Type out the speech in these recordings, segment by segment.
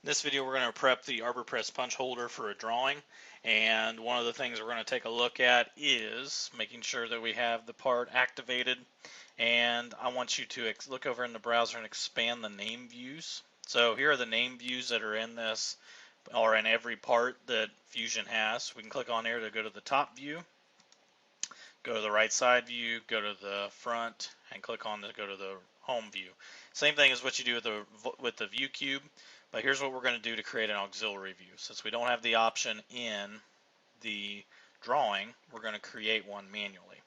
In this video we're going to prep the ArborPress punch holder for a drawing, and one of the things we're going to take a look at is making sure that we have the part activated. And I want you to look over in the browser and expand the name views. So here are the name views that are in this, or in every part that Fusion has. We can click on there to go to the top view, go to the right side view, go to the front, and click on to go to the home view. Same thing as what you do with the view cube, but here's what we're going to do to create an auxiliary view. Since we don't have the option in the drawing, we're going to create one manually.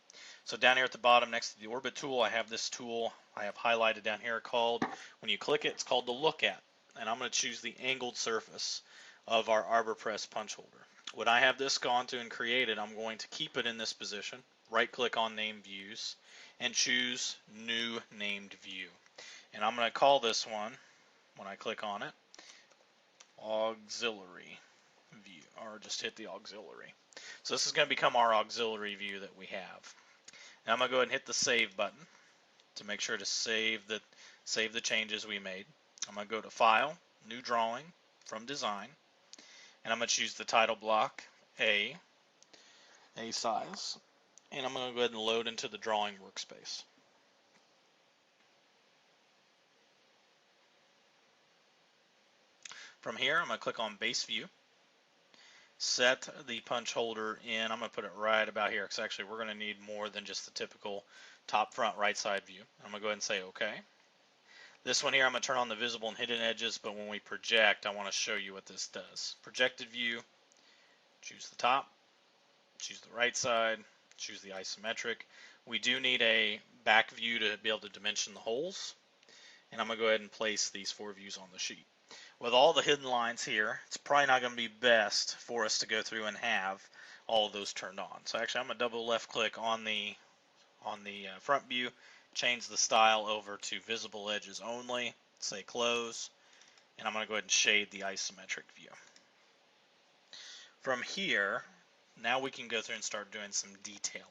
So down here at the bottom next to the orbit tool, I have this tool I have highlighted down here called, when you click it, it's called the look at. And I'm going to choose the angled surface of our ArborPress punch holder. When I have this gone to and created, I'm going to keep it in this position, right click on name views, and choose new named view. And I'm going to call this one, when I click on it, auxiliary view, or just hit the auxiliary. So this is going to become our auxiliary view that we have. Now I'm going to go ahead and hit the save button to make sure to save the changes we made. I'm going to go to File, New Drawing, from Design, and I'm going to choose the title block A size, and I'm going to go ahead and load into the drawing workspace. From here, I'm going to click on Base View, set the punch holder in. I'm going to put it right about here because actually we're going to need more than just the typical top, front, right side view. I'm going to go ahead and say OK. This one here, I'm going to turn on the visible and hidden edges, but when we project, I want to show you what this does. Projected view, choose the top, choose the right side, choose the isometric. We do need a back view to be able to dimension the holes, and I'm going to go ahead and place these 4 views on the sheet. With all the hidden lines here, it's probably not going to be best for us to go through and have all of those turned on. So actually I'm going to double left click on the front view, change the style over to visible edges only, say close, and I'm going to go ahead and shade the isometric view. From here, now we can go through and start doing some detailing.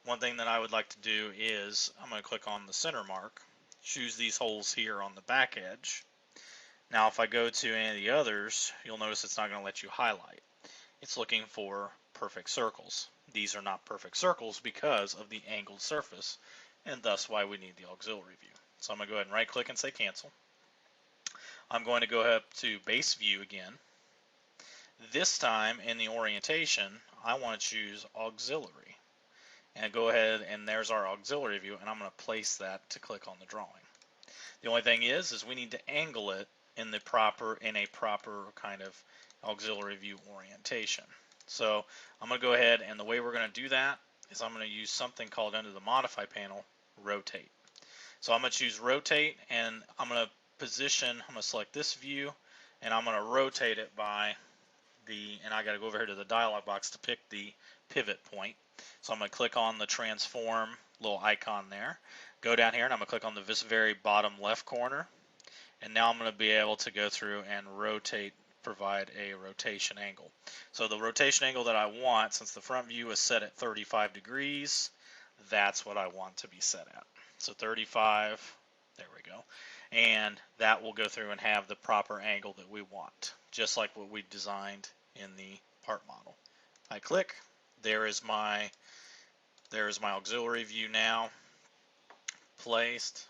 One thing that I would like to do is I'm going to click on the center mark, choose these holes here on the back edge. Now if I go to any of the others, you'll notice it's not going to let you highlight. It's looking for perfect circles. These are not perfect circles because of the angled surface, and thus why we need the auxiliary view. So I'm going to go ahead and right click and say cancel. I'm going to go up to base view again. This time in the orientation, I want to choose auxiliary. And go ahead, and there's our auxiliary view, and I'm going to place that to click on the drawing. The only thing is we need to angle it in a proper kind of auxiliary view orientation. So I'm going to go ahead, and the way we're going to do that is I'm going to use something called, under the modify panel, rotate. So I'm going to choose rotate, and I'm going to select this view, and I'm going to rotate it by and I got to go over here to the dialog box to pick the pivot point. So I'm going to click on the transform little icon there, go down here, and I'm going to click on this very bottom left corner, and now I'm going to be able to go through and rotate, provide a rotation angle. So the rotation angle that I want, since the front view is set at 35 degrees, that's what I want to be set at. So 35, there we go. And that will go through and have the proper angle that we want, just like what we designed in the part model. I click, there is my auxiliary view now placed.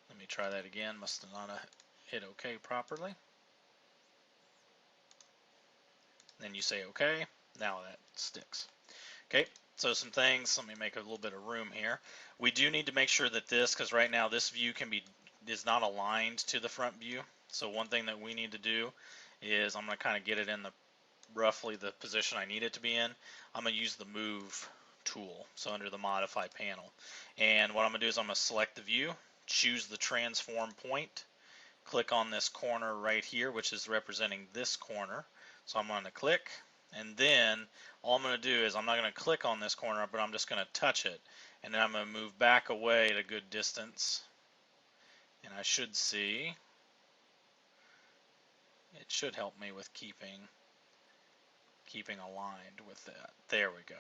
Let me try that again, must have not hit OK properly. Then you say OK, now that sticks. Okay, so some things, let me make a little bit of room here. We do need to make sure that this, because right now this view is not aligned to the front view. So one thing that we need to do is I'm going to kind of get it in roughly the position I need it to be in. I'm going to use the move tool, so under the modify panel. And what I'm going to do is I'm going to select the view, choose the transform point, click on this corner right here, which is representing this corner. So I'm going to click, and then all I'm going to do is I'm not going to click on this corner, but I'm just going to touch it, and then I'm going to move back away at a good distance, and I should see it should help me with keeping aligned with that. There we go.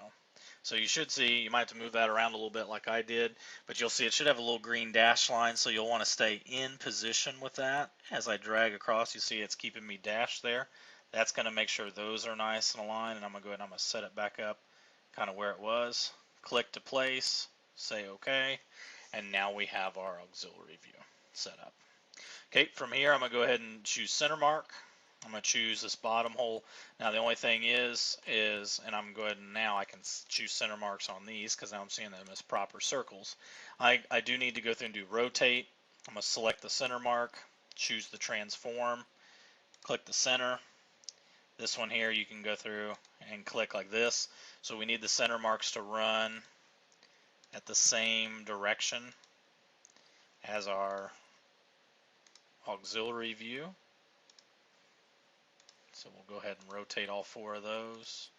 So you should see, you might have to move that around a little bit like I did, but you'll see it should have a little green dash line, so you'll want to stay in position with that. As I drag across, you see it's keeping me dashed there. That's going to make sure those are nice and aligned, and I'm going to go ahead and I'm going to set it back up kind of where it was. Click to place, say OK, and now we have our auxiliary view set up. Okay, from here I'm going to go ahead and choose center mark. I'm going to choose this bottom hole. Now the only thing is, and I'm going to go ahead and now I can choose center marks on these because now I'm seeing them as proper circles. I do need to go through and do rotate. I'm going to select the center mark, choose the transform, click the center. This one here you can go through and click like this. So we need the center marks to run at the same direction as our auxiliary view. So we'll go ahead and rotate all 4 of those.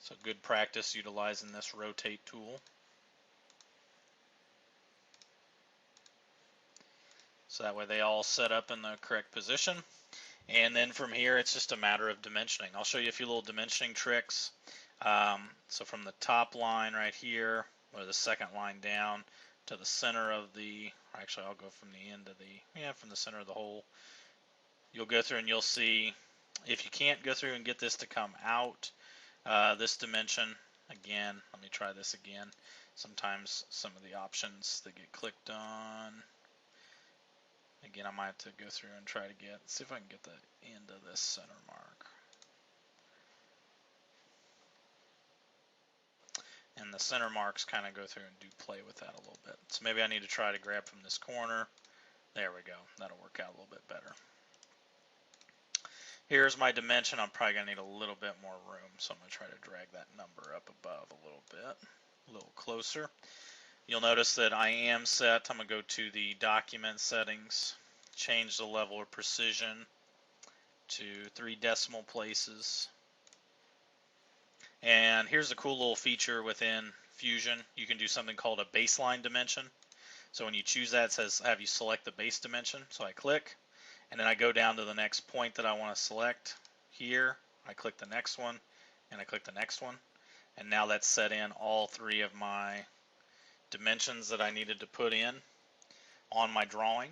So good practice utilizing this rotate tool. So that way they all set up in the correct position. And then from here it's just a matter of dimensioning. I'll show you a few little dimensioning tricks. So from the top line right here, or the second line down to the center of the, actually I'll go from the end of the, from the center of the hole. You'll go through and you'll see, if you can't go through and get this to come out, this dimension, again, let me try this again. Sometimes some of the options that get clicked on, again, I might have to go through and try to get, see if I can get the end of this center mark. And the center marks kind of go through and do play with that a little bit. So maybe I need to try to grab from this corner. There we go. That'll work out a little bit better. Here's my dimension. I'm probably going to need a little bit more room, so I'm going to try to drag that number up above a little bit, a little closer. You'll notice that I am set. I'm going to go to the document settings, change the level of precision to 3 decimal places. And here's a cool little feature within Fusion. You can do something called a baseline dimension. So when you choose that, it says have you select the base dimension. So I click, and then I go down to the next point that I want to select. Here, I click the next one, and I click the next one. And now that's set in all 3 of my dimensions that I needed to put in on my drawing.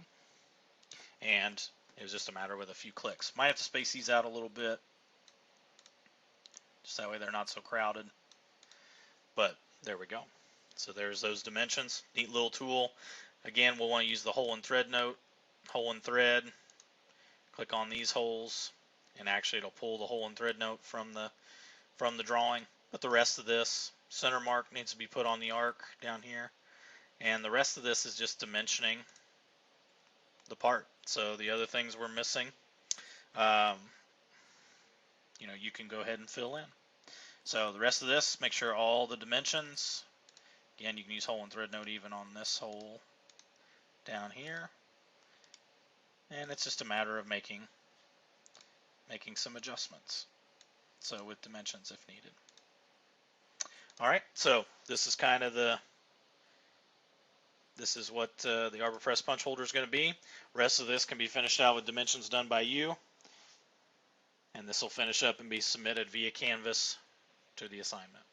And it was just a matter with a few clicks. Might have to space these out a little bit, just that way they're not so crowded. But there we go. So there's those dimensions. Neat little tool. Again, we'll want to use the hole and thread note. Hole and thread. Click on these holes, and actually it'll pull the hole and thread note from the drawing. But the rest of this, center mark needs to be put on the arc down here. And the rest of this is just dimensioning the part. So the other things we're missing, you can go ahead and fill in. So the rest of this, make sure all the dimensions, again, you can use hole and thread note even on this hole down here. And it's just a matter of making some adjustments. So with dimensions if needed. All right, so this is kind of this is what the ArborPress punch holder is going to be. Rest of this can be finished out with dimensions done by you. And this will finish up and be submitted via Canvas to the assignment.